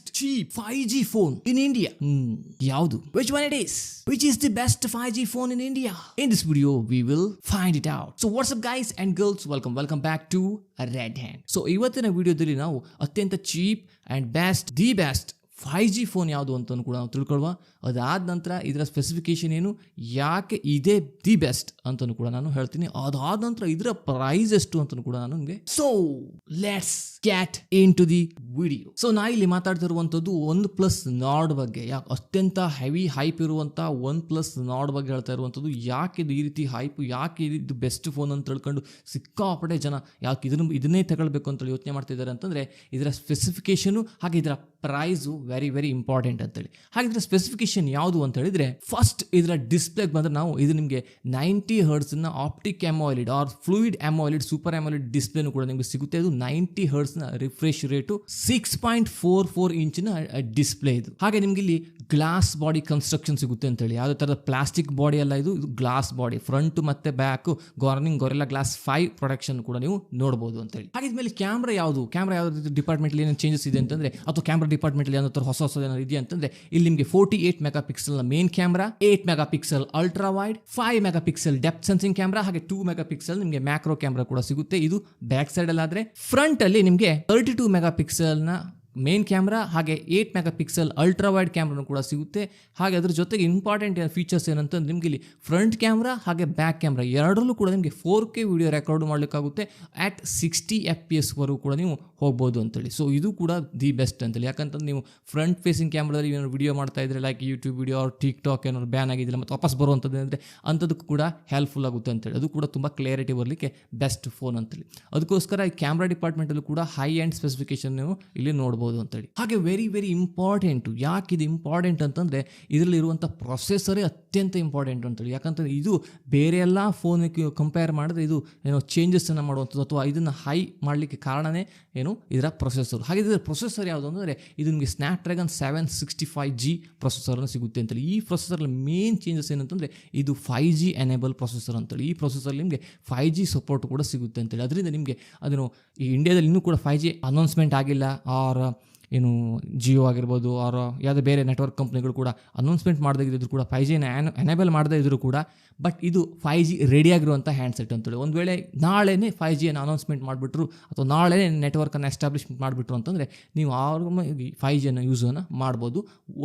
best cheap 5G phone in India. Yaudu? Which one it is? Which is the best 5G phone in India? In this video, we will find it out. So what's up guys and girls? Welcome back to a Red Hand. So ಇವತ್ತಿನ ವಿಡಿಯೋದಲ್ಲಿ ನಾವು ಅತ್ಯಂತ cheap and the best 5G phone ಯಾವುದು ಅಂತ ಕೂಡ ನಾವು ತಿಳ್ಕೊಳ್ಳುವ. ಅದಾದ ನಂತರ ಇದರ ಸ್ಪೆಸಿಫಿಕೇಶನ್ ಏನು, ಯಾಕೆ ಇದೇ ದಿ ಬೆಸ್ಟ್ ಅಂತಲೂ ಕೂಡ ನಾನು ಹೇಳ್ತೀನಿ. ಅದಾದ ನಂತರ ಇದರ ಪ್ರೈಸ್ ಎಷ್ಟು ಅಂತಲೂ ಕೂಡ ನಾನು ನಿಮಗೆ. So let's get into the video. So ನಾ ಇಲ್ಲಿ ಮಾತಾಡ್ತಿರುವಂಥದ್ದು OnePlus Nord ಬಗ್ಗೆ. ಯಾಕೆ ಅತ್ಯಂತ ಹೆವಿ ಹೈಪ್ ಇರುವಂಥ OnePlus Nord ಬಗ್ಗೆ ಹೇಳ್ತಾ ಇರುವಂಥದ್ದು. ಯಾಕೆ ಇದು ಈ ರೀತಿ ಹೈಪ್, ಯಾಕೆ ಇದು ಬೆಸ್ಟ್ ಫೋನ್ ಅಂತ ತಿಳ್ಕೊಂಡು ಸಿಕ್ಕಾಪಟ್ಟೆ ಜನ ಯಾಕೆ ಇದನ್ನೇ ತಗೊಳ್ಬೇಕು ಅಂತೇಳಿ ಯೋಚನೆ ಮಾಡ್ತಿದ್ದಾರೆ ಅಂತಂದರೆ ಇದರ ಸ್ಪೆಸಿಫಿಕೇಶನು ಹಾಗೆ ಇದರ ಪ್ರೈಸು ವೆರಿ ಇಂಪಾರ್ಟೆಂಟ್ ಅಂತೇಳಿ. ಹಾಗಿದ್ರೆ ಸ್ಪೆಸಿಫಿಕೇಶನ್ ಯಾವುದು ಅಂತ ಹೇಳಿದ್ರೆ, ಫಸ್ಟ್ ಇದರ ಡಿಸ್ಪ್ಲೇಗೆ ಬಂದರೆ ನಾವು ಇದು ನಿಮಗೆ 90 Hz optic AMOLED or fluid AMOLED super AMOLED ಡಿಸ್ಪ್ಲೇನು ಕೂಡ ನಿಮಗೆ ಸಿಗುತ್ತೆ. ಇದು 90 Hz ರಿಫ್ರೆಶ್ ರೇಟು, 6.44 ಇಂಚಿನ ಡಿಸ್ಪ್ಲೇ ಇದು. ಹಾಗೆ ನಿಮ್ಗೆ ಇಲ್ಲಿ ಗ್ಲಾಸ್ ಬಾಡಿ ಕನ್ಸ್ಟ್ರಕ್ಷನ್ ಸಿಗುತ್ತೆ ಅಂತೇಳಿ. ಯಾವುದೇ ಥರದ ಪ್ಲಾಸ್ಟಿಕ್ ಬಾಡಿ ಅಲ್ಲ, ಇದು ಗ್ಲಾಸ್ ಬಾಡಿ. ಫ್ರಂಟ್ ಮತ್ತೆ ಬ್ಯಾಕ್ ಗೊರೆಲ್ಲಾ ಗ್ಲಾಸ್ 5 ಪ್ರೊಡಕ್ಷನ್ ಕೂಡ ನೀವು ನೋಡಬಹುದು ಅಂತೇಳಿ. ಹಾಗಿದ್ಮೇಲೆ ಕ್ಯಾಮ್ರಾ ಯಾವುದು ಡಿಪಾರ್ಟ್ಮೆಂಟ್ ಏನೇನು ಚೇಂಜಸ್ ಇದೆ ಅಂತಂದ್ರೆ, ಅಥವಾ ಕ್ಯಾಮ್ರಾ ಡಿಪಾರ್ಟ್ಮೆಂಟ್ ಏನಾದ್ರು ಹೊಸ ಏನಾದ್ರು ಇದೆಯಾ ಅಂತಂದ್ರೆ, ಇಲ್ಲಿ ನಿಮಗೆ 48 mega pixel main camera, 8 mega pixel ultra wide, 5 mega pixel depth sensing camera, ಹಾಗೆ 2 ಮೆಗಾ ಪಿಕ್ಸೆಲ್ ನಿಮಗೆ ಮ್ಯಾಕ್ರೋ ಕ್ಯಾಮ್ರಾ ಕೂಡ ಸಿಗುತ್ತೆ. ಇದು ಬ್ಯಾಕ್ ಸೈಡ್ ಅಲ್ಲಿ ಆದ್ರೆ, ಫ್ರಂಟ್ ಅಲ್ಲಿ ನಿಮಗೆ 32 ಮೆಗಾ ಪಿಕ್ಸೆಲ್ ನ ಮೇನ್ ಕ್ಯಾಮ್ರಾ ಹಾಗೆ 8 ಮೆಗಾ ಪಿಕ್ಸೆಲ್ ಅಲ್ಟ್ರಾ ವೈಡ್ ಕ್ಯಾಮ್ರಾನು ಕೂಡ ಸಿಗುತ್ತೆ. ಹಾಗೆ ಅದ್ರ ಜೊತೆಗೆ ಇಂಪಾರ್ಟೆಂಟ್ ಫೀಚರ್ಸ್ ಏನಂತಂದ್ರೆ, ನಿಮಗೆ ಇಲ್ಲಿ ಫ್ರಂಟ್ ಕ್ಯಾಮ್ರಾ ಹಾಗೆ ಬ್ಯಾಕ್ ಕ್ಯಾಮ್ರಾ ಎರಡರಲ್ಲೂ ಕೂಡ ನಿಮಗೆ 4K ವಿಡಿಯೋ ರೆಕಾರ್ಡ್ ಮಾಡಲಿಕ್ಕಾಗುತ್ತೆ. ಅಟ್ 60 FPS ವರೆಗೂ ಕೂಡ ನೀವು ಹೋಗ್ಬೋದು ಅಂತೇಳಿ. ಸೊ ಇದು ಕೂಡ ದಿ ಬೆಸ್ಟ್ ಅಂತೇಳಿ. ಯಾಕಂತಂದ್ರೆ ನೀವು ಫ್ರಂಟ್ ಫೇಸಿಂಗ್ ಕ್ಯಾಮ್ರಾದಲ್ಲಿ ಏನಾದ್ರು ವಿಡಿಯೋ ಮಾಡ್ತಾ ಇದ್ರೆ, like YouTube video or TikTok ಏನಾದ್ರು ಬ್ಯಾನ್ ಆಗಿದ್ದಿಲ್ಲ ಮತ್ತು ವಾಪಸ್ ಬರುವಂಥದ್ದು ಅಂದರೆ ಅಂಥದಕ್ಕೂ ಕೂಡ ಹೆಲ್ಪ್ಫುಲ್ ಆಗುತ್ತೆ ಅಂತೇಳಿ. ಅದು ಕೂಡ ತುಂಬ ಕ್ಲಿಯರಿಟಿ ಬರಲಿಕ್ಕೆ ಬೆಸ್ಟ್ ಫೋನ್ ಅಂತೇಳಿ. ಅದಕ್ಕೋಸ್ಕರ ಈ ಕ್ಯಾಮ್ರಾ ಡಿಪಾರ್ಟ್ಮೆಂಟಲ್ಲೂ ಕೂಡ ಹೈ ಆ್ಯಂಡ್ ಸ್ಪೆಸಿಫಿಕೇಶನ್ ನೀವು ಇಲ್ಲಿ ನೋಡ್ಬೋದು ಅಂತೇಳಿ. ಹಾಗೆ ವೆರಿ ಇಂಪಾರ್ಟೆಂಟು. ಯಾಕೆ ಇದು ಇಂಪಾರ್ಟೆಂಟ್ ಅಂತಂದರೆ, ಇದರಲ್ಲಿ ಇರುವಂಥ ಪ್ರೊಸೆಸರೇ ಅತ್ಯಂತ ಇಂಪಾರ್ಟೆಂಟ್ ಅಂತೇಳಿ. ಯಾಕಂತಂದರೆ ಇದು ಬೇರೆ ಎಲ್ಲ ಫೋನಿಗೆ ಕಂಪೇರ್ ಮಾಡಿದ್ರೆ ಇದು ಏನೋ ಚೇಂಜಸ್ಸನ್ನು ಮಾಡುವಂಥದ್ದು ಅಥವಾ ಇದನ್ನು ಹೈ ಮಾಡಲಿಕ್ಕೆ ಕಾರಣನೇ ಏನು, ಇದರ ಪ್ರೊಸೆಸರ್. ಹಾಗೆ ಇದರ ಪ್ರೊಸೆಸರ್ ಯಾವುದು ಅಂದರೆ, ಇದು ನಿಮಗೆ ಸ್ನ್ಯಾಪ್ಡ್ರ್ಯಾಗನ್ 765G ಪ್ರೊಸೆಸರನ್ನು ಸಿಗುತ್ತೆ ಅಂತೇಳಿ. ಈ ಪ್ರೊಸೆಸರಲ್ಲಿ ಮೇನ್ ಚೇಂಜಸ್ ಏನಂತಂದರೆ, ಇದು 5G ಎನೇಬಲ್ ಪ್ರೊಸೆಸರ್ ಅಂತೇಳಿ. ಈ ಪ್ರೊಸೆಸರ್ ನಿಮಗೆ 5G ಸಪೋರ್ಟ್ ಕೂಡ ಸಿಗುತ್ತೆ ಅಂತೇಳಿ. ಅದರಿಂದ ನಿಮಗೆ ಅದನ್ನು ಈ ಇಂಡಿಯಾದಲ್ಲಿ ಇನ್ನೂ ಕೂಡ 5G ಅನೌನ್ಸ್ಮೆಂಟ್ ಆಗಿಲ್ಲ, ಆರ್ ಏನು ಜಿಯೋ ಆಗಿರ್ಬೋದು ಆರ್ ಯಾವುದೇ ಬೇರೆ ನೆಟ್ವರ್ಕ್ ಕಂಪ್ನಿಗಳು ಕೂಡ ಅನೌನ್ಸ್ಮೆಂಟ್ ಮಾಡದೇ ಇದ್ದರೂ ಕೂಡ 5G ಎನೇಬಲ್ ಮಾಡದೇ ಇದ್ದರೂ ಕೂಡ, ಬಟ್ ಇದು 5G ರೆಡಿ ಆಗಿರುವಂಥ ಹ್ಯಾಂಡ್ಸೆಟ್ ಅಂತೇಳಿ. ಒಂದು ವೇಳೆ ನಾಳೆನೇ 5G ಅನೌನ್ಸ್ಮೆಂಟ್ ಮಾಡಿಬಿಟ್ರು ಅಥವಾ ನಾಳೆನೇ ನೆಟ್ವರ್ಕನ್ನು ಎಸ್ಟಾಬ್ಲಿಷ್ಮೆಂಟ್ ಮಾಡಿಬಿಟ್ರು ಅಂತಂದರೆ, ನೀವು ಆರಾಮಾಗಿ 5G ಯೂಸನ್ನು ಮಾಡ್ಬೋದು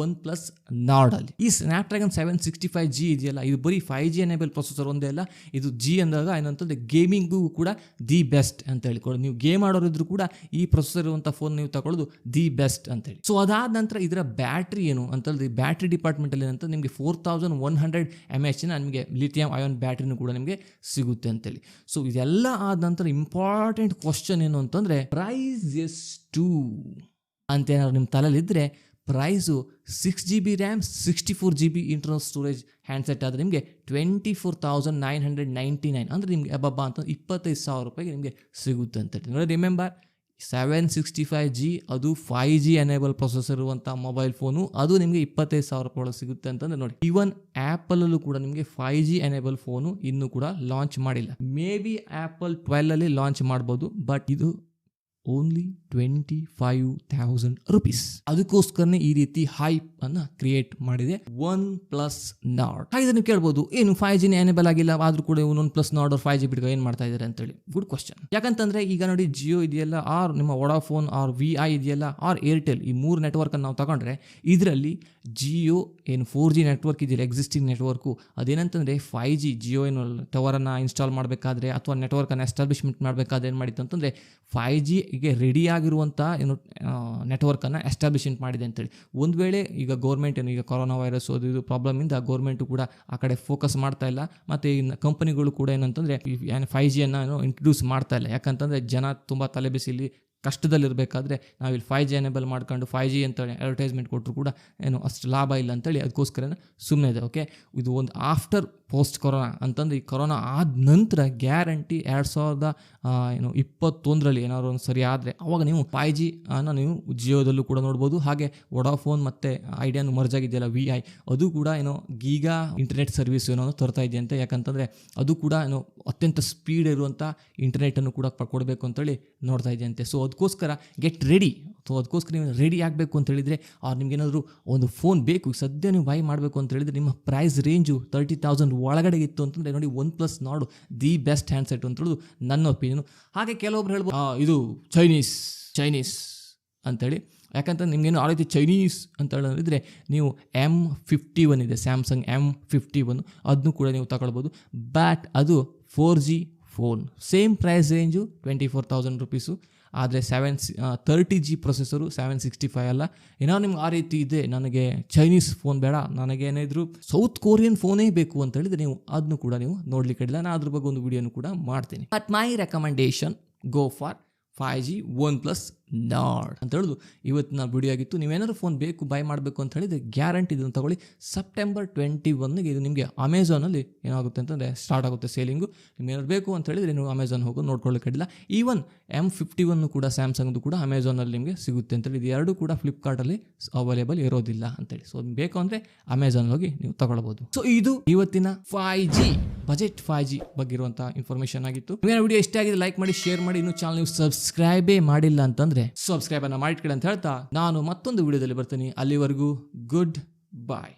OnePlus Nord ಅಲ್ಲಿ. ಈ ಸ್ನ್ಯಾಪ್ಡ್ರ್ಯಾಗನ್ 765G ಇದೆಯಲ್ಲ, ಇದು ಬರೀ 5G ಎನೇಬಲ್ ಪ್ರೊಸೆಸರ್ ಒಂದೇ ಅಲ್ಲ. ಇದು G ಅಂದಾಗ ಏನಂತಂದರೆ ಗೇಮಿಂಗೂ ಕೂಡ ದಿ ಬೆಸ್ಟ್ ಅಂತ ಹೇಳಿಕೊಳ್ಳಿ. ನೀವು ಗೇಮ್ ಆಡೋರಿದ್ರು ಕೂಡ ಈ ಪ್ರೊಸೆಸರ್ ಇರುವಂಥ ಫೋನ್ ನೀವು ತಗೊಳ್ಳೋದು ದಿ ಬೆಸ್ಟ್ ಅಂತೇಳಿ. ಸೊ ಅದಾದ ನಂತರ ಇದರ ಬ್ಯಾಟ್ರಿ ಏನು ಅಂತಂದ್ರೆ, ಬ್ಯಾಟ್ರಿ ಡಿಪಾರ್ಟ್ಮೆಂಟಲ್ಲಿ ಏನಂತ ನಿಮಗೆ 4100 mAh ನಿಮಗೆ ಲಿಥಿಯಂ ಅಯಾನ್ ಬ್ಯಾಟ್ರಿನೂ ಕೂಡ ನಿಮಗೆ ಸಿಗುತ್ತೆ ಅಂತೇಳಿ. ಸೊ ಇದೆಲ್ಲ ಆದ ನಂತರ ಇಂಪಾರ್ಟೆಂಟ್ ಕ್ವಶನ್ ಏನು ಅಂತಂದರೆ, ಪ್ರೈಸ್ ಎಷ್ಟು ಅಂತ ಏನಾದ್ರು ನಿಮ್ಮ ತಲೆಯಲ್ಲಿದ್ದರೆ, price 6GB RAM 64GB internal storage handset ಆದರೆ ನಿಮಗೆ 24,999 ಅಂದರೆ ನಿಮಗೆ ಅಬ್ಬಬ್ಬ ಅಂತ 25,000 ರೂಪಾಯಿಗೆ ನಿಮಗೆ ಸಿಗುತ್ತೆ ಅಂತೇಳಿ. ನೋಡಿ, ರಿಮೆಂಬರ್ 765G ಅದು 5G ಎನೇಬಲ್ ಪ್ರೊಸೆಸರ್ ಇರುವಂಥ ಮೊಬೈಲ್ ಫೋನು, ಅದು ನಿಮಗೆ 25,000 ರೂಪಾಯಿ ಒಳಗೆ ಸಿಗುತ್ತೆ ಅಂತಂದರೆ ನೋಡಿ. ಈವನ್ ಆ್ಯಪಲಲ್ಲೂ ಕೂಡ ನಿಮಗೆ 5G ಎನೇಬಲ್ ಫೋನು ಇನ್ನೂ ಕೂಡ ಲಾಂಚ್ ಮಾಡಿಲ್ಲ. ಮೇ ಬಿ ಆ್ಯಪಲ್ 12 ಲಾಂಚ್ ಮಾಡ್ಬೋದು, ಬಟ್ ಇದು ಓನ್ಲಿ 25,000 ರೂಪೀಸ್. ಅದಕ್ಕೋಸ್ಕರನೇ ಈ ರೀತಿ ಹೈಪ್ ಅನ್ನ ಕ್ರಿಯೇಟ್ ಮಾಡಿದೆ OnePlus Nord. ಹಾಗೆ ನೀವು ಕೇಳ್ಬೋದು, ಏನು 5G ಎನೇಬಲ್ ಆಗಿಲ್ಲ ಆದ್ರೂ ಕೂಡ OnePlus Nord 5G ಬಿಟ್ಟು ಏನು ಮಾಡ್ತಾ ಇದ್ದಾರೆ ಅಂತೇಳಿ. Good question. ಯಾಕಂತಂದ್ರೆ ಈಗ ನೋಡಿ, ಜಿಯೋ ಇದೆಯಲ್ಲ, ಆರ್ ನಿಮ್ಮ ವೊಡಾಫೋನ್ ಆರ್ VI ಇದೆಯಲ್ಲ, ಆರ್ ಏರ್ಟೆಲ್, ಈ 3 ನೆಟ್ವರ್ಕ್ ಅನ್ನು ನಾವು ತಗೊಂಡ್ರೆ, ಇದರಲ್ಲಿ ಜಿಯೋ ಏನು 4G ನೆಟ್ವರ್ಕ್ ಇದೆಯಲ್ಲ, ಎಕ್ಸಿಸ್ಟಿಂಗ್ ನೆಟ್ವರ್ಕು, ಅದೇನಂತಂದ್ರೆ 5G ಜಿಯೋ ಏನು ಟವರನ್ನು ಇನ್ಸ್ಟಾಲ್ ಮಾಡಬೇಕಾದ್ರೆ ಅಥವಾ ನೆಟ್ವರ್ಕನ್ನು ಎಸ್ಟಾಬ್ಲಿಷ್ಮೆಂಟ್ ಮಾಡಬೇಕಾದ್ರೆ ಏನು ಮಾಡಿತ್ತು ಅಂತಂದರೆ, 5Gಗೆ ರೆಡಿ ಆಗಿರುವಂಥ ಏನು ನೆಟ್ವರ್ಕನ್ನು ಎಸ್ಟಾಬ್ಲಿಷ್ಮೆಂಟ್ ಮಾಡಿದೆ ಅಂತೇಳಿ. ಒಂದು ವೇಳೆ ಈಗ ಗೌರ್ಮೆಂಟ್ ಏನು ಈಗ ಕೊರೋನಾ ವೈರಸ್ ಇದು ಪ್ರಾಬ್ಲಮಿಂದ ಗೌರ್ಮೆಂಟು ಕೂಡ ಆ ಕಡೆ ಫೋಕಸ್ ಮಾಡ್ತಾ ಇಲ್ಲ, ಮತ್ತು ಈ ಕಂಪನಿಗಳು ಕೂಡ ಏನಂತಂದರೆ 5G ಇಂಟ್ರೊಡ್ಯೂಸ್ ಮಾಡ್ತಾ ಇಲ್ಲ. ಯಾಕಂತಂದರೆ ಜನ ತುಂಬ ತಲೆಬಿಸಿಲಿ ಕಷ್ಟದಲ್ಲಿರಬೇಕಾದ್ರೆ ನಾವಿಲ್ಲಿ 5G ಎನೇಬಲ್ ಮಾಡ್ಕೊಂಡು 5G ಅಂತ ಅಡ್ವರ್ಟೈಸ್ಮೆಂಟ್ ಕೊಟ್ಟರು ಕೂಡ ಏನು ಅಷ್ಟು ಲಾಭ ಇಲ್ಲ ಅಂತೇಳಿ ಅದಕ್ಕೋಸ್ಕರ ಸುಮ್ಮನೆ ಇದೆ. ಓಕೆ, ಇದು ಒಂದು ಆಫ್ಟರ್ ಪೋಸ್ಟ್ ಕೊರೋನಾ ಅಂತಂದರೆ, ಈ ಕೊರೋನಾ ಆದ ನಂತರ ಗ್ಯಾರಂಟಿ 2021 ಏನಾದ್ರು ಒಂದು ಸರಿ ಆದರೆ ಅವಾಗ ನೀವು 5G ನೀವು ಜಿಯೋದಲ್ಲೂ ಕೂಡ ನೋಡ್ಬೋದು. ಹಾಗೆ ವೊಡಾಫೋನ್ ಮತ್ತು ಐಡಿಯಾನು ಮರ್ಜ್ ಆಗಿದೆಯಲ್ಲ VI, ಅದು ಕೂಡ ಏನೋ ಗೀಗಾ ಇಂಟರ್ನೆಟ್ ಸರ್ವಿಸ್ ಏನೋ ತರ್ತಾ ಇದೆಯಂತೆ. ಯಾಕಂತಂದರೆ ಅದು ಕೂಡ ಏನೋ ಅತ್ಯಂತ ಸ್ಪೀಡ್ ಇರುವಂಥ ಇಂಟರ್ನೆಟನ್ನು ಕೂಡ ಕೊಡಬೇಕು ಅಂತೇಳಿ ನೋಡ್ತಾ ಇದೆಯಂತೆ. ಸೊ ಅದಕ್ಕೋಸ್ಕರ ಗೆಟ್ ರೆಡಿ. ಸೊ ಅದಕ್ಕೋಸ್ಕರ ನೀವು ರೆಡಿ ಆಗಬೇಕು ಅಂತ ಹೇಳಿದರೆ ಅವ್ರು ನಿಮ್ಗೆ ಏನಾದರೂ ಒಂದು ಫೋನ್ ಬೇಕು ಸದ್ಯ ನೀವು ಬೈ ಮಾಡಬೇಕು ಅಂತ ಹೇಳಿದರೆ ನಿಮ್ಮ ಪ್ರೈಸ್ ರೇಂಜು 30,000 ಒಳಗಡೆ ಇತ್ತು ಅಂತಂದರೆ ನೋಡಿ OnePlus Nord the best handset ಅಂತ ಹೇಳೋದು ನನ್ನ ಒಪಿನಿಯನು. ಹಾಗೆ ಕೆಲವೊಬ್ರು ಹೇಳ್ಬೋದು ಇದು ಚೈನೀಸ್ ಅಂತೇಳಿ. ಯಾಕಂತಂದ್ರೆ ನಿಮಗೇನು ಆ ರೀತಿ ಚೈನೀಸ್ ಅಂತ ಹೇಳಿದ್ರೆ ನೀವು M51 ಇದೆ, ಸ್ಯಾಮ್ಸಂಗ್ M51 ಅದನ್ನು ಕೂಡ ನೀವು ತಗೊಳ್ಬೋದು. ಬಟ್ ಅದು 4G phone, same price range 24,000 rupees. ಆದರೆ 30G ಪ್ರೊಸೆಸರು 765 ಅಲ್ಲ. ಏನೋ ನಿಮ್ಗೆ ಆ ರೀತಿ ಇದೆ, ನನಗೆ ಚೈನೀಸ್ ಫೋನ್ ಬೇಡ, ನನಗೇನಿದ್ರು ಸೌತ್ ಕೊರಿಯನ್ ಫೋನೇ ಬೇಕು ಅಂತ ಹೇಳಿದ್ರೆ ನೀವು ಅದನ್ನು ಕೂಡ ನೀವು ನೋಡ್ಲಿಕ್ಕೆ ಇಡಲ್ಲ. ನಾನು ಅದ್ರ ಬಗ್ಗೆ ಒಂದು ವಿಡಿಯೋನು ಕೂಡ ಮಾಡ್ತೀನಿ. But my recommendation go for 5G OnePlus Nord ಅಂತ ಹೇಳೋದು ಇವತ್ತಿನ ವಿಡಿಯೋ ಆಗಿತ್ತು. ನೀವೇನಾದ್ರು ಫೋನ್ ಬೇಕು ಬೈ ಮಾಡಬೇಕು ಅಂತ ಹೇಳಿದ್ರೆ ಗ್ಯಾರಂಟಿ ಇದನ್ನು ತಗೊಳ್ಳಿ. ಸೆಪ್ಟೆಂಬರ್ 21ಗೆ ಇದು ನಿಮಗೆ ಅಮೆಝಾನಲ್ಲಿ ಏನಾಗುತ್ತೆ ಅಂತಂದರೆ ಸ್ಟಾರ್ಟ್ ಆಗುತ್ತೆ ಸೇಲಿಂಗು. ನಿಮ್ಗೇನಾದ್ರು ಬೇಕು ಅಂತ ಹೇಳಿದ್ರೆ ನೀವು ಅಮೆಝಾನ್ ಹೋಗಿ ನೋಡ್ಕೊಳ್ಳೋಕೆ ಇಡಲ್ಲ. ಈವನ್ M51 ಕೂಡ ಸ್ಯಾಮ್ಸಂಗ್ದು ಕೂಡ ಅಮೆಝಾನಲ್ಲಿ ನಿಮಗೆ ಸಿಗುತ್ತೆ ಅಂತೇಳಿ. ಇದು ಎರಡು ಕೂಡ ಫ್ಲಿಪ್ಕಾರ್ಟಲ್ಲಿ ಅವೈಲೇಬಲ್ ಇರೋದಿಲ್ಲ ಅಂತೇಳಿ. ಸೊ ಬೇಕು ಅಂದರೆ ಅಮೆಝಾನ್ ಹೋಗಿ ನೀವು ತಗೊಳ್ಬೋದು. ಸೊ ಇದು ಇವತ್ತಿನ 5G ಬಜೆಟ್ 5G ಬಗ್ಗೆ ಇರುವಂಥ ಇನ್ಫಾರ್ಮೇಷನ್ ಆಗಿತ್ತು. ನಿಮಗೆ ವಿಡಿಯೋ ಇಷ್ಟ ಆಗಿದೆ ಲೈಕ್ ಮಾಡಿ, ಶೇರ್ ಮಾಡಿ. ಇನ್ನೂ ಚಾನಲ್ ನೀವು ಸಬ್ಸ್ಕ್ರೈಬೇ ಮಾಡಿಲ್ಲ ಅಂತಂದ್ರೆ ಸಬ್ಸ್ಕ್ರೈಬ್ ಅನ್ನ ಮಾಡಿಟ್ಕೊಳ್ಳಿ ಅಂತ ಹೇಳ್ತಾ ನಾನು ಮತ್ತೊಂದು ವಿಡಿಯೋದಲ್ಲಿ ಬರ್ತೀನಿ. ಅಲ್ಲಿವರೆಗೂ ಗುಡ್ ಬಾಯ್.